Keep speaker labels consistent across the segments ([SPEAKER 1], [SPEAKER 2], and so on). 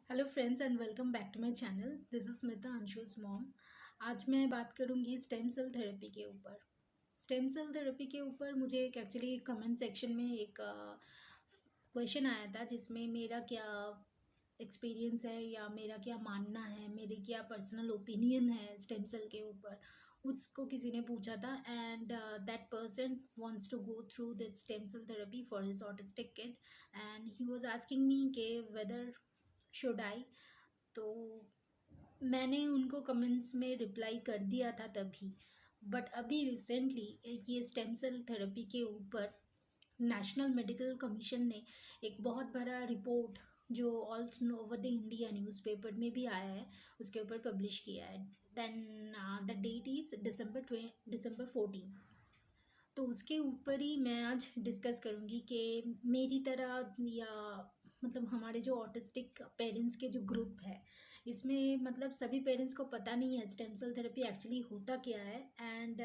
[SPEAKER 1] Hello friends and welcome back to my channel. This is Smita Anshu's mom. आज मैं बात करूंगी स्टेम सेल थेरेपी के ऊपर। स्टेम सेल थेरेपी के ऊपर मुझे एक एक्चुअली कमेंट सेक्शन में एक क्वेश्चन आया था जिसमें मेरा क्या एक्सपीरियंस है या मेरा क्या मानना है, मेरी क्या पर्सनल ओपिनियन है स्टेम सेल के ऊपर, उसको किसी ने पूछा था। And that person wants to go through that stem cell therapy for his autistic kid and he was asking me के वेदर शुड आई। तो मैंने उनको कमेंट्स में रिप्लाई कर दिया था तभी। बट अभी रिसेंटली ये स्टेम सेल थेरेपी के ऊपर नेशनल मेडिकल कमीशन ने एक बहुत बड़ा रिपोर्ट जो all over the India newspaper में भी आया है उसके ऊपर पब्लिश किया है। Then the date is December 14। तो उसके ऊपर ही मैं आज डिस्कस करूँगी कि मेरी तरह या मतलब हमारे जो ऑटिस्टिक पेरेंट्स के जो ग्रुप है इसमें मतलब सभी पेरेंट्स को पता नहीं है स्टेम सेल थेरेपी एक्चुअली होता क्या है। एंड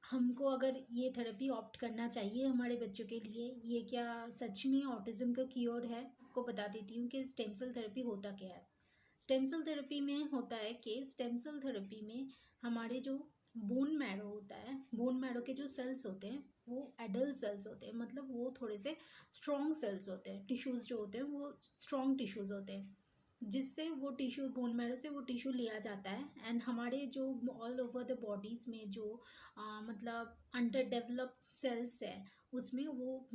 [SPEAKER 1] हमको अगर ये थेरेपी ऑप्ट करना चाहिए हमारे बच्चों के लिए, ये क्या सच में ऑटिज़म का क्योर है। आपको बता देती हूँ कि स्टेम सेल थेरेपी होता क्या है। स्टेम सेल थेरेपी में होता है कि स्टेम सेल थेरेपी में हमारे जो बोन मैरो होता है, बोन मैरो के जो सेल्स होते हैं वो एडल्ट सेल्स होते हैं, मतलब वो थोड़े से स्ट्रॉन्ग सेल्स होते हैं। टिश्यूज़ जो होते हैं वो स्ट्रॉन्ग टिश्यूज़ होते हैं जिससे वो टिश्यू बोन मैरो से वो टिश्यू लिया जाता है। एंड हमारे जो ऑल ओवर द बॉडीज़ में जो मतलब अंडर डेवलप्ड सेल्स है उसमें वो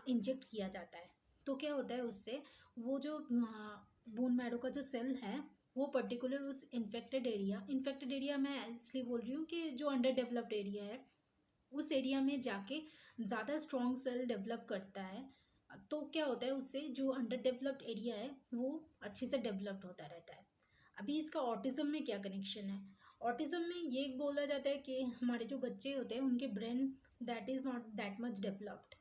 [SPEAKER 1] इंजेक्ट किया जाता है। तो क्या होता है उससे, वो जो बोन मैरो का जो सेल है वो पर्टिकुलर उस इन्फेक्टेड एरिया मैं इसलिए बोल रही हूँ कि जो अंडर डेवलप्ड एरिया है उस एरिया में जाके ज़्यादा स्ट्रॉन्ग सेल डेवलप करता है। तो क्या होता है उससे जो अंडर डेवलप्ड एरिया है वो अच्छे से डेवलप्ड होता रहता है। अभी इसका ऑटिज़म में क्या कनेक्शन है। ऑटिज़म में ये बोला जाता है कि हमारे जो बच्चे होते हैं उनके brain that is not that much developed.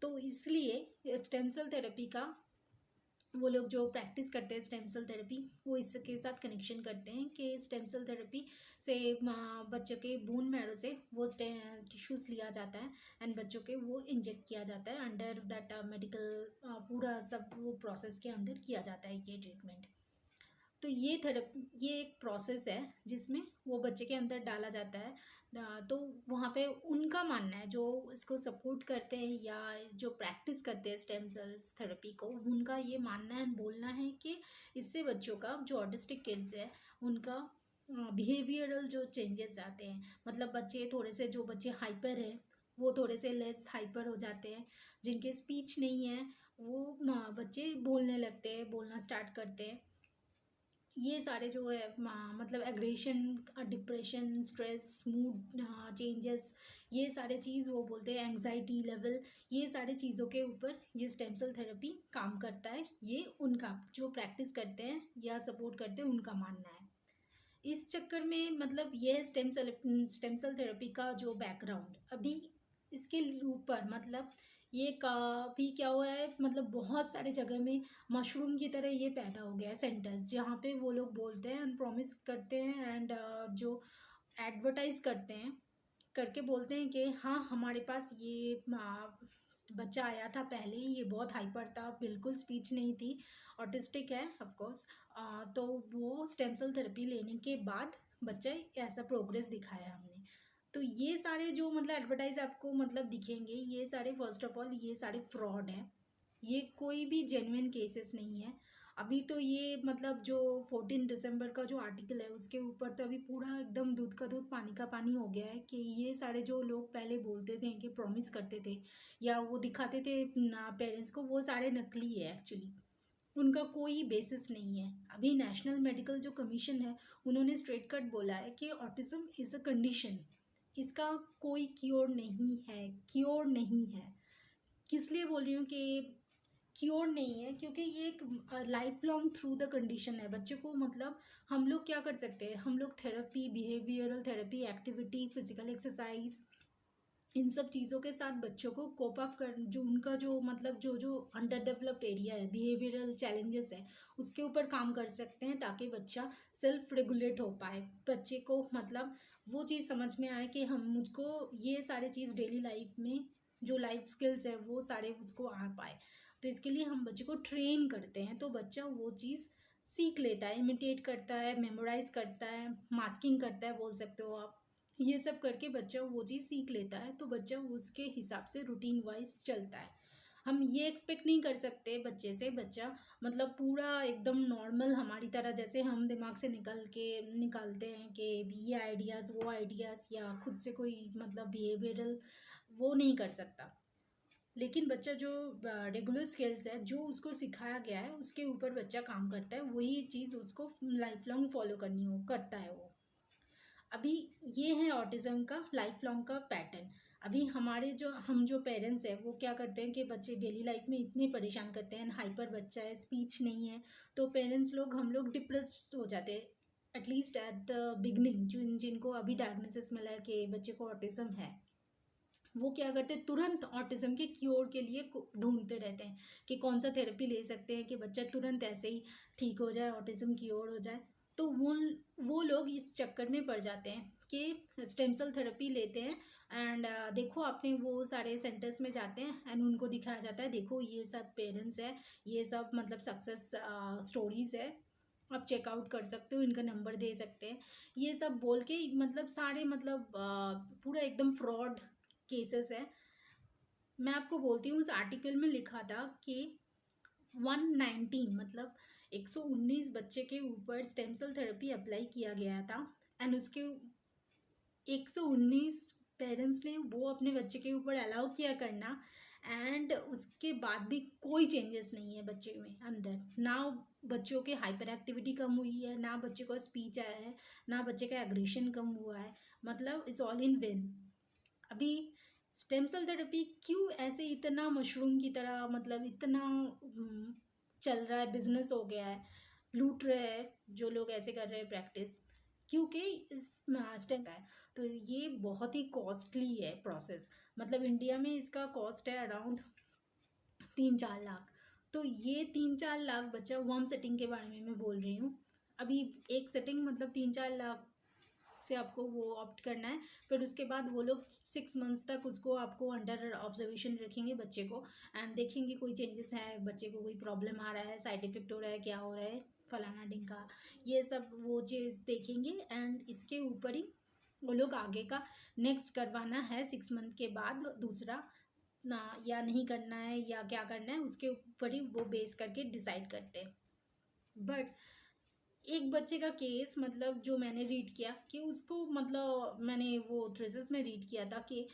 [SPEAKER 1] तो इसलिए स्टेम सेल थेरेपी का वो लोग जो प्रैक्टिस करते हैं स्टेम सेल थेरेपी वो इसके साथ कनेक्शन करते हैं कि स्टेम सेल थेरेपी से बच्चों के बोन मैरो से वो टिश्यूज़ लिया जाता है एंड बच्चों के वो इंजेक्ट किया जाता है अंडर दैट मेडिकल पूरा सब वो प्रोसेस के अंदर किया जाता है ये ट्रीटमेंट। तो ये थेरेपी ये एक प्रोसेस है जिसमें वो बच्चे के अंदर डाला जाता है। तो वहाँ पे उनका मानना है जो इसको सपोर्ट करते हैं या जो प्रैक्टिस करते हैं स्टेम सेल्स थेरेपी को, उनका ये मानना है बोलना है कि इससे बच्चों का जो ऑटिस्टिक किड्स है उनका बिहेवियरल जो चेंजेस आते हैं, मतलब बच्चे थोड़े से जो बच्चे हाइपर है वो थोड़े से लेस हाइपर हो जाते हैं, जिनके स्पीच नहीं है वो बच्चे बोलने लगते हैं, बोलना स्टार्ट करते हैं। ये सारे जो है मतलब aggression, depression, stress, mood changes, ये सारे चीज़ वो बोलते हैं एंग्जाइटी लेवल, ये सारे चीज़ों के ऊपर ये स्टेम सेल थेरेपी काम करता है। ये उनका जो प्रैक्टिस करते हैं या सपोर्ट करते हैं उनका मानना है। इस चक्कर में मतलब ये स्टेम सेल थेरेपी का जो बैकग्राउंड अभी इसके ऊपर मतलब ये काफ़ी क्या हुआ है, मतलब बहुत सारे जगह में मशरूम की तरह ये पैदा हो गया है सेंटर्स जहाँ पे वो लोग बोलते हैं एंड प्रॉमिस करते हैं एंड जो एडवर्टाइज करते हैं करके बोलते हैं कि हाँ हमारे पास ये बच्चा आया था पहले, ये बहुत हाइपर था, बिल्कुल स्पीच नहीं थी, ऑटिस्टिक है ऑफ कोर्स। तो वो स्टेम सेल थेरेपी लेने के बाद बच्चा ऐसा प्रोग्रेस दिखाया हमने। तो ये सारे जो मतलब एडवर्टाइज आपको मतलब दिखेंगे ये सारे फर्स्ट ऑफ ऑल ये सारे फ्रॉड हैं, ये कोई भी जेन्युइन केसेस नहीं है। अभी तो ये मतलब जो 14 दिसंबर का जो आर्टिकल है उसके ऊपर तो अभी पूरा एकदम दूध का दूध पानी का पानी हो गया है कि ये सारे जो लोग पहले बोलते थे कि प्रॉमिस करते थे या वो दिखाते थे ना पेरेंट्स को, वो सारे नकली है एक्चुअली, उनका कोई बेसिस नहीं है। अभी नेशनल मेडिकल जो कमीशन है उन्होंने स्ट्रेट कट बोला है कि ऑटिज्म इज़ अ कंडीशन, इसका कोई क्योर नहीं है, क्योर नहीं है। किस लिए बोल रही हूँ कि क्योर नहीं है, क्योंकि ये एक life long through the condition है बच्चे को। मतलब हम लोग क्या कर सकते हैं, हम लोग therapy, behavioural therapy, activity, physical exercise, इन सब चीज़ों के साथ बच्चों को कोप अप कर, जो उनका जो मतलब जो जो अंडर डेवलप्ड एरिया है, बिहेवियरल चैलेंजेस है, उसके ऊपर काम कर सकते हैं ताकि बच्चा सेल्फ रेगुलेट हो पाए, बच्चे को मतलब वो चीज़ समझ में आए कि हम मुझको ये सारे चीज़ डेली लाइफ में जो लाइफ स्किल्स है वो सारे उसको आ पाए। तो तो इसके लिए हम बच्चे को ट्रेन करते हैं, तो बच्चा वो चीज़ सीख लेता है, इमिटेट करता है, मेमोराइज करता है, मास्किंग करता है बोल सकते हो आप। ये सब करके बच्चा वो चीज़ सीख लेता है, तो बच्चा उसके हिसाब से रूटीन वाइज चलता है। हम ये एक्सपेक्ट नहीं कर सकते बच्चे से, बच्चा मतलब पूरा एकदम नॉर्मल हमारी तरह, जैसे हम दिमाग से निकालते हैं कि ये आइडियाज़ वो आइडियाज़, या खुद से कोई मतलब बिहेवियरल वो नहीं कर सकता। लेकिन बच्चा जो रेगुलर स्किल्स है, जो उसको सिखाया गया है उसके ऊपर बच्चा काम करता है, वही चीज़ उसको लाइफ लॉन्ग फॉलो करता है वो। अभी ये है ऑटिज़म का लाइफ लॉन्ग का पैटर्न। अभी हम जो पेरेंट्स हैं वो क्या करते हैं कि बच्चे डेली लाइफ में इतने परेशान करते हैं, हाइपर बच्चा है, स्पीच नहीं है, तो पेरेंट्स लोग हम लोग डिप्रेस हो जाते हैं एटलीस्ट एट द बिगनिंग। जिनको अभी डायग्नोसिस मिला है कि बच्चे को ऑटिज़म है, वो क्या करते हैं, तुरंत ऑटिज्म के क्योर के लिए ढूंढते रहते हैं कि कौन सा थेरेपी ले सकते हैं कि बच्चा तुरंत ऐसे ही ठीक हो जाए, ऑटिज्म क्योर हो जाए। तो वो लोग इस चक्कर में पड़ जाते हैं कि स्टेम सेल थेरेपी लेते हैं। एंड देखो आपने वो सारे सेंटर्स में जाते हैं एंड उनको दिखाया जाता है, देखो ये सब पेरेंट्स है, ये सब मतलब सक्सेस स्टोरीज है, आप चेकआउट कर सकते हो, इनका नंबर दे सकते हैं, ये सब बोल के मतलब सारे मतलब पूरा एकदम फ्रॉड केसेस है। मैं आपको बोलती हूँ, उस आर्टिकल में लिखा था कि 119 मतलब 119 बच्चे के ऊपर स्टेम सेल थेरेपी अप्लाई किया गया था, एंड उसके 119 पेरेंट्स ने वो अपने बच्चे के ऊपर अलाउ किया करना, एंड उसके बाद भी कोई चेंजेस नहीं है बच्चे में अंदर। ना बच्चों की हाइपर एक्टिविटी कम हुई है, ना बच्चे को स्पीच आया है, ना बच्चे का एग्रेशन कम हुआ है, मतलब इट्स ऑल इन वेन। अभी स्टेम सेल थेरेपी क्यों ऐसे इतना मशरूम की तरह मतलब इतना चल रहा है, बिजनेस हो गया है, लूट रहे हैं जो लोग ऐसे कर रहे हैं प्रैक्टिस, क्योंकि इस स्टेम है। तो ये बहुत ही कॉस्टली है प्रोसेस, मतलब इंडिया में इसका कॉस्ट है अराउंड 3-4 लाख। तो ये 3-4 लाख बच्चा वन सेटिंग के बारे में मैं बोल रही हूँ। अभी एक सेटिंग मतलब 3-4 लाख से आपको वो ऑप्ट करना है, फिर उसके बाद वो लोग 6 मंथ्स तक उसको आपको अंडर ऑब्जर्वेशन रखेंगे बच्चे को, एंड देखेंगे कोई चेंजेस है, बच्चे को कोई प्रॉब्लम आ रहा है, साइड इफेक्ट हो रहा है, क्या हो रहा है, फलाना ढिंका, ये सब वो चीज़ देखेंगे। एंड इसके ऊपर ही वो लोग आगे का नेक्स्ट करवाना है 6 मंथ के बाद दूसरा ना, या नहीं करना है या क्या करना है, उसके ऊपर ही वो बेस करके डिसाइड करते हैं। बट एक बच्चे का केस मतलब जो मैंने रीड किया कि उसको मतलब मैंने वो ट्रेसेस में रीड किया था कि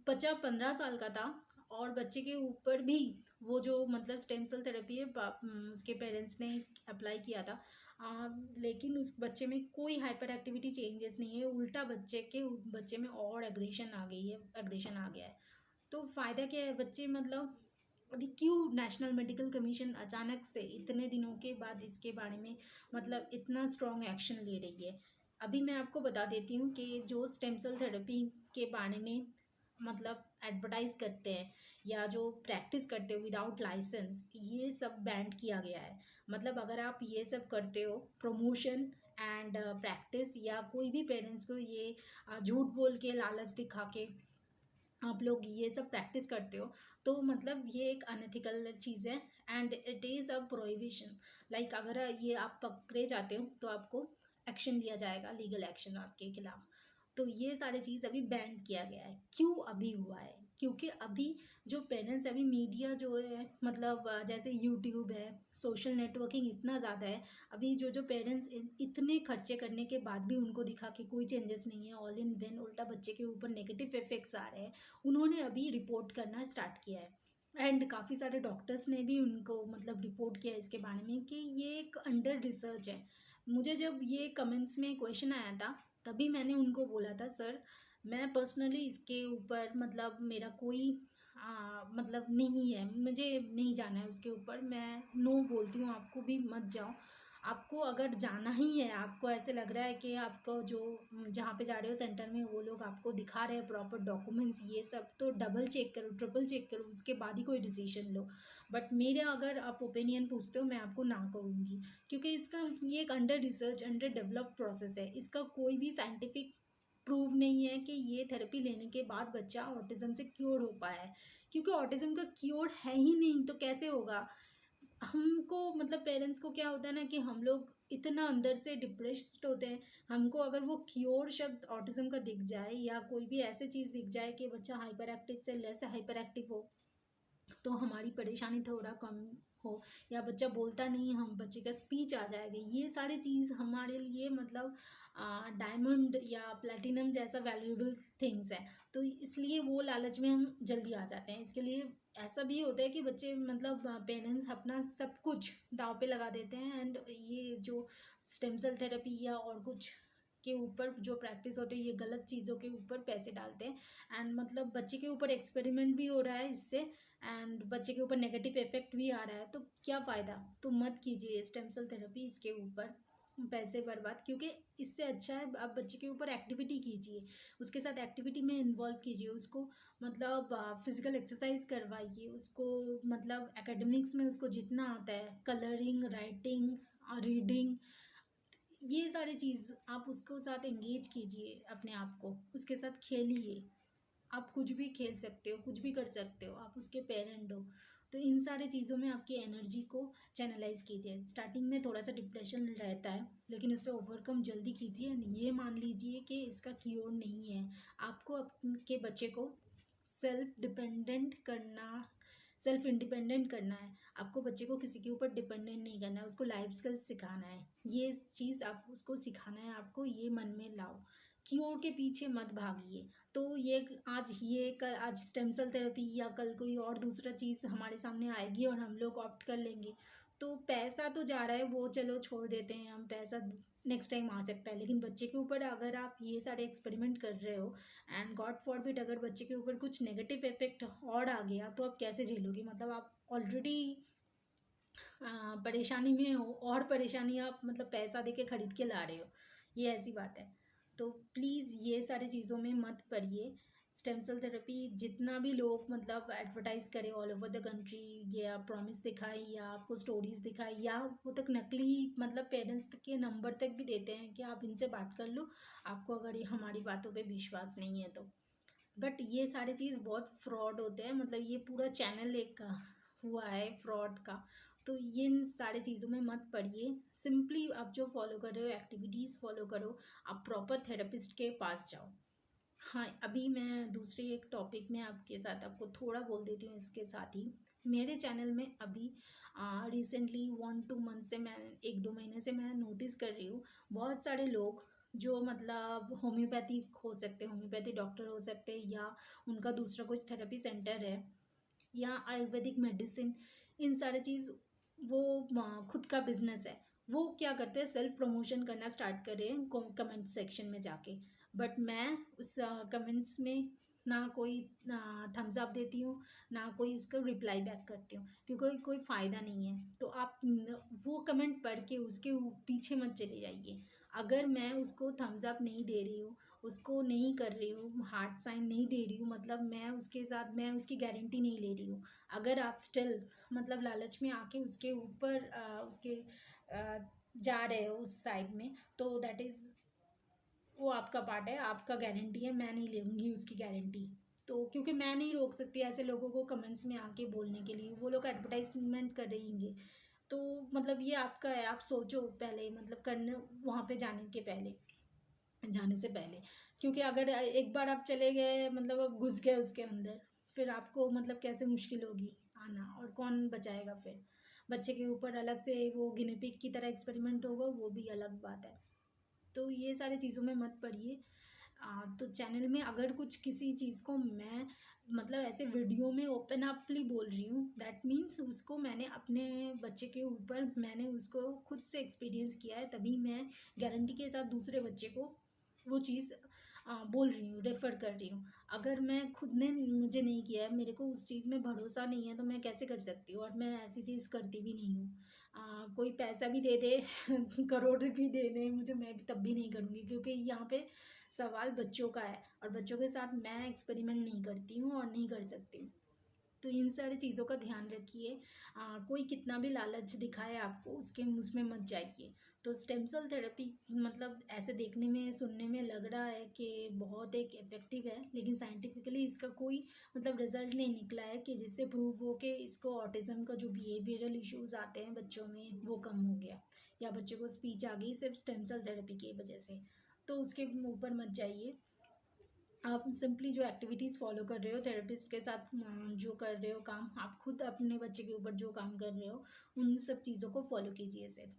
[SPEAKER 1] बच्चा 15 साल का था, और बच्चे के ऊपर भी वो जो मतलब स्टेम सेल थेरेपी है उसके पेरेंट्स ने अप्लाई किया था। लेकिन उस बच्चे में कोई हाइपर एक्टिविटी चेंजेस नहीं है, उल्टा बच्चे में और एग्रेशन आ गया है। तो फ़ायदा क्या है, बच्चे मतलब अभी क्यों नेशनल मेडिकल कमीशन अचानक से इतने दिनों के बाद इसके बारे में मतलब इतना स्ट्रॉन्ग एक्शन ले रही है। अभी मैं आपको बता देती हूँ कि जो स्टेम सेल थेरेपी के बारे में मतलब एडवर्टाइज करते हैं या जो प्रैक्टिस करते हो विदाउट लाइसेंस, ये सब बैंड किया गया है। मतलब अगर आप ये सब करते हो प्रमोशन एंड प्रैक्टिस, या कोई भी पेरेंट्स को ये झूठ बोल के लालच दिखा के आप लोग ये सब प्रैक्टिस करते हो, तो मतलब ये एक अनएथिकल चीज़ है, and it is a prohibition. Like अगर ये आप पकड़े जाते हो तो आपको एक्शन लिया जाएगा, लीगल एक्शन आपके खिलाफ। तो ये सारी चीज़ अभी बैन किया गया है। क्यों अभी हुआ है, क्योंकि अभी जो पेरेंट्स, अभी मीडिया जो है मतलब जैसे यूट्यूब है, सोशल नेटवर्किंग इतना ज़्यादा है, अभी जो पेरेंट्स इतने खर्चे करने के बाद भी उनको दिखा कि कोई चेंजेस नहीं है, ऑल इन वेन, उल्टा बच्चे के ऊपर नेगेटिव इफेक्ट्स आ रहे हैं, उन्होंने अभी रिपोर्ट करना स्टार्ट किया है। एंड काफ़ी सारे डॉक्टर्स ने भी उनको मतलब रिपोर्ट किया इसके बारे में कि ये एक अंडर रिसर्च है। मुझे जब ये कमेंट्स में क्वेश्चन आया था, तभी मैंने उनको बोला था, सर मैं पर्सनली इसके ऊपर मतलब मेरा कोई मतलब नहीं है, मुझे नहीं जाना है उसके ऊपर, मैं नो बोलती हूँ, आपको भी मत जाओ। आपको अगर जाना ही है, आपको ऐसे लग रहा है कि आपको जो जहाँ पे जा रहे हो सेंटर में वो लोग आपको दिखा रहे हैं प्रॉपर डॉक्यूमेंट्स ये सब, तो डबल चेक करो, ट्रिपल चेक करो, उसके बाद ही कोई डिसीजन लो। बट मेरा अगर आप ओपिनियन पूछते हो, मैं आपको ना करूँगी, क्योंकि इसका ये एक under research under develop process है, इसका कोई भी साइंटिफिक प्रूव नहीं है कि ये थेरेपी लेने के बाद बच्चा ऑटिज्म से क्योर हो पाया है। क्योंकि ऑटिज़्म का क्योर है ही नहीं, तो कैसे होगा? हमको मतलब पेरेंट्स को क्या होता है ना कि हम लोग इतना अंदर से डिप्रेस्ड होते हैं, हमको अगर वो क्योर शब्द ऑटिज़्म का दिख जाए या कोई भी ऐसी चीज़ दिख जाए कि बच्चा हाइपर एक्टिव से लेस हाइपर एक्टिव हो, तो हमारी परेशानी थोड़ा कम हो, या बच्चा बोलता नहीं, हम बच्चे का स्पीच आ जाएगा, ये सारी चीज़ हमारे लिए मतलब डायमंड या प्लेटिनम जैसा वैल्यूएबल थिंग्स है। तो इसलिए वो लालच में हम जल्दी आ जाते हैं। इसके लिए ऐसा भी होता है कि बच्चे मतलब पेरेंट्स अपना सब कुछ दांव पे लगा देते हैं, एंड ये जो स्टेम सेल थेरेपी या और कुछ के ऊपर जो प्रैक्टिस होती है, ये गलत चीज़ों के ऊपर पैसे डालते हैं, एंड मतलब बच्चे के ऊपर एक्सपेरिमेंट भी हो रहा है इससे, एंड बच्चे के ऊपर नेगेटिव इफेक्ट भी आ रहा है। तो क्या फ़ायदा? तो मत कीजिए स्टेम सेल थेरेपी, इसके ऊपर पैसे बर्बाद, क्योंकि इससे अच्छा है आप बच्चे के ऊपर एक्टिविटी कीजिए, उसके साथ एक्टिविटी में इन्वॉल्व कीजिए उसको, मतलब फिजिकल एक्सरसाइज करवाइए उसको, मतलब एकेडमिक्स में उसको जितना आता है, कलरिंग, राइटिंग, रीडिंग, ये सारी चीज़ आप उसको साथ एंगेज कीजिए, अपने आप को उसके साथ खेलिए। आप कुछ भी खेल सकते हो, कुछ भी कर सकते हो, आप उसके पेरेंट हो, तो इन सारी चीज़ों में आपकी एनर्जी को चैनलाइज कीजिए। स्टार्टिंग में थोड़ा सा डिप्रेशन रहता है, लेकिन उससे ओवरकम जल्दी कीजिए, ये मान लीजिए कि इसका क्योर नहीं है। आपको आपके बच्चे को सेल्फ डिपेंडेंट करना, सेल्फ इंडिपेंडेंट करना है। आपको बच्चे को किसी के ऊपर डिपेंडेंट नहीं करना है, उसको लाइफ स्किल्स सिखाना है, ये चीज़ आप उसको सिखाना है। आपको ये मन में लाओ, क्योर के पीछे मत भागिए। तो आज स्टेम सेल थेरेपी या कल कोई और दूसरा चीज़ हमारे सामने आएगी और हम लोग ऑप्ट कर लेंगे, तो पैसा तो जा रहा है, वो चलो छोड़ देते हैं हम, पैसा नेक्स्ट टाइम आ सकता है। लेकिन बच्चे के ऊपर अगर आप ये सारे एक्सपेरिमेंट कर रहे हो, एंड गॉड फॉरबिड अगर बच्चे के ऊपर कुछ नेगेटिव इफेक्ट और आ गया, तो आप कैसे झेलोगे? मतलब आप ऑलरेडी परेशानी में हो, और परेशानी आप मतलब पैसा दे के खरीद के ला रहे हो, ये ऐसी बात है। तो प्लीज़ ये सारी चीज़ों में मत पड़िए। स्टेम सेल थेरेपी जितना भी लोग मतलब एडवर्टाइज करें ऑल ओवर द कंट्री, या प्रॉमिस दिखाए या आपको स्टोरीज दिखाए, या वो तक नकली मतलब पेरेंट्स के नंबर तक भी देते हैं कि आप इनसे बात कर लो, आपको अगर ये हमारी बातों पे विश्वास नहीं है तो। बट ये सारी चीज़ बहुत फ्रॉड होते हैं, मतलब ये पूरा चैनल एक हुआ है फ्रॉड का। तो ये इन सारी चीज़ों में मत पड़िए। सिंपली आप जो फॉलो कर रहे हो, एक्टिविटीज़ फॉलो करो, आप प्रॉपर थेरेपिस्ट के पास जाओ। हाँ, अभी मैं दूसरी एक टॉपिक में आपके साथ आपको थोड़ा बोल देती हूँ। इसके साथ ही मेरे चैनल में अभी रिसेंटली 1-2 मंथ से, मैं 1-2 महीने से मैं नोटिस कर रही हूँ, बहुत सारे लोग जो मतलब होम्योपैथिक हो सकते हैं, होम्योपैथी डॉक्टर हो सकते हैं, या उनका दूसरा कुछ थेरेपी सेंटर है, या आयुर्वेदिक मेडिसिन, इन सारे चीज़ वो खुद का बिजनेस है, वो क्या करते हैं, सेल्फ प्रमोशन करना स्टार्ट कर रहे हैं कमेंट सेक्शन में जाके। बट मैं उस कमेंट्स में ना कोई थम्स अप देती हूँ, ना कोई उसका रिप्लाई बैक करती हूँ, क्योंकि कोई फ़ायदा नहीं है। तो आप वो कमेंट पढ़ के उसके पीछे मत चले जाइए। अगर मैं उसको थम्स अप नहीं दे रही हूँ, उसको नहीं कर रही हूँ, हार्ट साइन नहीं दे रही हूँ, मतलब मैं उसके साथ मैं उसकी गारंटी नहीं ले रही हूँ। अगर आप स्टिल मतलब लालच में आके उसके ऊपर उसके अ, जा रहे हो उस साइड में, तो दैट इज़ वो आपका पार्ट है, आपका गारंटी है, मैं नहीं लूँगी उसकी गारंटी। तो क्योंकि मैं नहीं रोक सकती ऐसे लोगों को कमेंट्स में आके बोलने के लिए, वो लोग एडवर्टाइजमेंट कर रहेंगे। तो मतलब ये आपका है, आप सोचो पहले, मतलब करने वहाँ पे जाने से पहले। क्योंकि अगर एक बार आप चले गए, मतलब आप घुस गए उसके अंदर, फिर आपको मतलब कैसे मुश्किल होगी आना, और कौन बचाएगा फिर? बच्चे के ऊपर अलग से वो गिनी पिग की तरह एक्सपेरिमेंट होगा, वो भी अलग बात है। तो ये सारी चीज़ों में मत पड़िए। तो चैनल में अगर कुछ किसी चीज़ को मैं मतलब ऐसे वीडियो में ओपन अपली बोल रही हूँ, दैट मीन्स उसको मैंने अपने बच्चे के ऊपर मैंने उसको खुद से एक्सपीरियंस किया है, तभी मैं गारंटी के साथ दूसरे बच्चे को वो चीज़ बोल रही हूँ, रेफ़र कर रही हूँ। अगर मैं खुद ने मुझे नहीं किया है, मेरे को उस चीज़ में भरोसा नहीं है, तो मैं कैसे कर सकती हूँ? और मैं ऐसी चीज़ करती भी नहीं हूँ। कोई पैसा भी दे दे करोड़ भी दे दे मुझे, मैं भी तब भी नहीं करूँगी, क्योंकि यहाँ पे सवाल बच्चों का है, और बच्चों के साथ मैं एक्सपेरिमेंट नहीं करती हूँ और नहीं कर सकती हूँ। तो इन सारी चीज़ों का ध्यान रखिए। कोई कितना भी लालच दिखाए आपको, उसके उसमें मत जाइए। तो स्टेम सेल थेरेपी मतलब ऐसे देखने में सुनने में लग रहा है कि बहुत एक इफ़ेक्टिव है, लेकिन साइंटिफिकली इसका कोई मतलब रिजल्ट नहीं निकला है कि जिससे प्रूव हो कि इसको ऑटिज़म का जो बिहेवियरल इश्यूज आते हैं बच्चों में वो कम हो गया, या बच्चों को स्पीच आ गई सिर्फ स्टेम सेल थेरेपी की वजह से। तो उसके ऊपर मत जाइए। आप सिंपली जो एक्टिविटीज़ फॉलो कर रहे हो थेरेपिस्ट के साथ, जो कर रहे हो काम, आप खुद अपने बच्चे के ऊपर जो काम कर रहे हो उन सब चीज़ों को फॉलो कीजिए सिर्फ।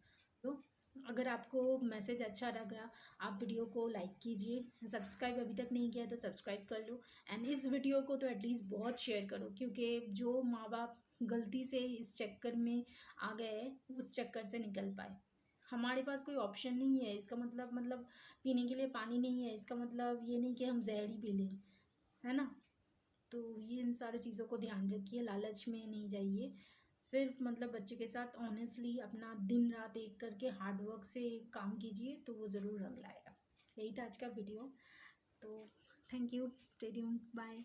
[SPEAKER 1] तो अगर आपको मैसेज अच्छा लगा, आप वीडियो को लाइक कीजिए, सब्सक्राइब अभी तक नहीं किया तो सब्सक्राइब कर लो, एंड इस वीडियो को तो एटलीस्ट बहुत शेयर करो, क्योंकि जो माँ बाप गलती से इस चक्कर में आ गए हैं उस चक्कर से निकल पाए। हमारे पास कोई ऑप्शन नहीं है, इसका मतलब पीने के लिए पानी नहीं है, इसका मतलब ये नहीं कि हम जहर ही पी लें, है ना। तो ये इन सारी चीज़ों को ध्यान रखिए, लालच में नहीं जाइए। सिर्फ मतलब बच्चे के साथ ऑनेस्टली अपना दिन रात एक करके हार्ड वर्क से काम कीजिए, तो वो ज़रूर रंग लाएगा। यही था आज का वीडियो। तो thank you, stay tuned, bye.